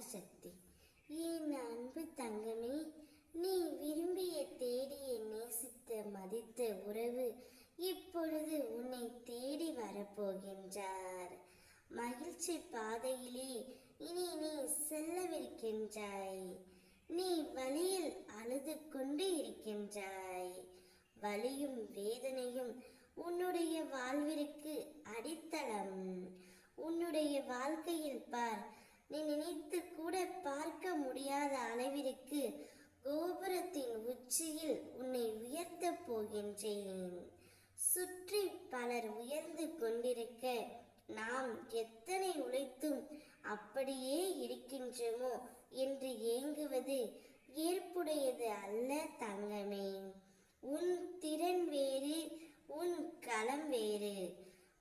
பராசக்தி. என் அன்பு தங்கமே, நீ விரும்பிய தேடிய நேசித்த மதித்த உறவு இப்பொழுது உன்னை தேடி வரப்போகின்றார். மகிழ்ச்சி பாதையிலே இனி நீ செல்லவிருக்கின்றாய். நீ வழியில் அழுது கொண்டு இருக்கின்றாய். வலியும் வேதனையும் உன்னுடைய வாழ்விற்கு அடித்தளம். உன்னுடைய வாழ்க்கையில் பார், நீ நினைத்து கூட பார்க்க முடியாத அளவிற்கு கோபுரத்தின் உச்சியில் உன்னை உயர்த்த போகின்றேன். சுற்றி பலர் உயர்ந்து கொண்டிருக்க நாம் எத்தனை உழைத்தும் அப்படியே இருக்கின்றோமோ என்று ஏங்குவது ஏற்புடையது அல்ல தங்கமே. உன் திறன் வேறு, உன் களம் வேறு.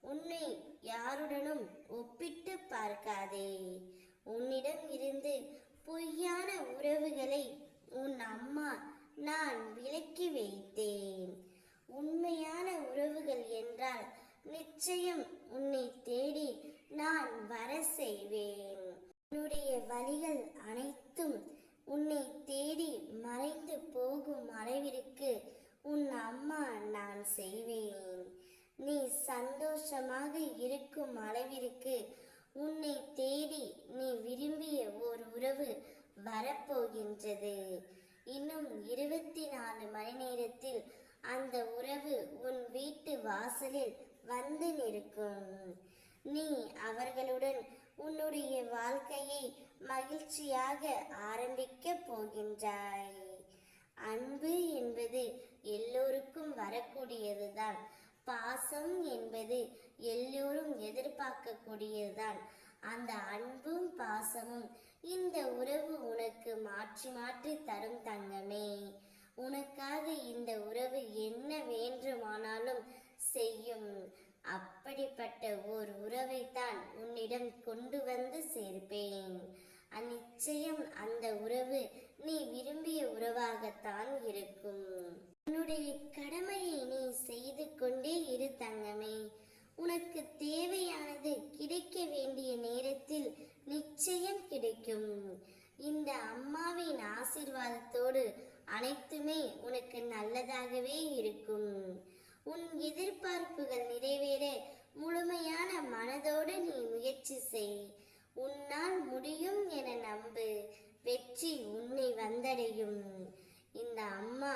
உன்னை யாருடனும் ஒப்பிட்டு பார்க்காதே. உன்னிடம் இருந்து பொய்யான உறவுகளை உன் அம்மா நான் விலக்கி வைத்தேன். உண்மையான உறவுகள் என்றால் நிச்சயம் உன்னை தேடி நான் வர செய்வேன். உன்னுடைய வழிகள் அனைத்தும் உன்னை தேடி மறைந்து போகும் அளவிற்கு உன் அம்மா நான் செய்வேன். நீ சந்தோஷமாக இருக்கும் அளவிற்கு உன்னை தேடி நீ விரும்பிய ஒரு உறவு வரப்போகின்றது. இன்னும் 24 மணி நேரத்தில் அந்த உறவு உன் வீட்டு வாசலில் வந்து நிற்கும். நீ அவர்களுடன் உன்னுடைய வாழ்க்கையை மகிழ்ச்சியாக ஆரம்பிக்க போகின்றாய். அன்பு என்பது எல்லோருக்கும் வரக்கூடியதுதான். பாசம் என்பது எல்லோரும் எதிர்பார்க்கக்கூடியதுதான். அந்த அன்பும் பாசமும் இந்த உறவு உனக்கு மாற்றி மாற்றி தரும் தங்கமே. உனக்காக இந்த உறவு என்ன வேண்டுமானாலும் செய்யும். அப்படிப்பட்ட ஓர் உறவைத்தான் உன்னிடம் கொண்டு வந்து சேர்ப்பேன். நிச்சயம் அந்த உறவு நீ விரும்பிய உறவாகத்தான் இருக்கும். உன்னுடைய கடமையை நீ செய்து கொண்டே இரு தங்கமே. உனக்கு தேவையானது கிடைக்க வேண்டிய நேரத்தில் நிச்சயம் கிடைக்கும். இந்த அம்மாவின் ஆசீர்வாதத்தோடு அனைத்துமே உனக்கு நல்லதாகவே இருக்கும். உன் எதிர்பார்ப்புகள் நிறைவேற முழுமையான மனதோடு நீ முயற்சி செய். உன்னால் முடியும் என நம்பு. வெற்றி உன்னை வந்தடையும். இந்த அம்மா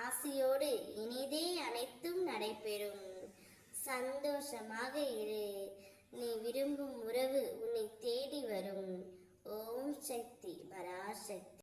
ஆசையோடு இனிதே அனைத்தும் நடைபெறும். சந்தோஷமாக இரு. நீ விரும்பும் உறவு உன்னை தேடி வரும். ஓம் சக்தி பராசக்தி.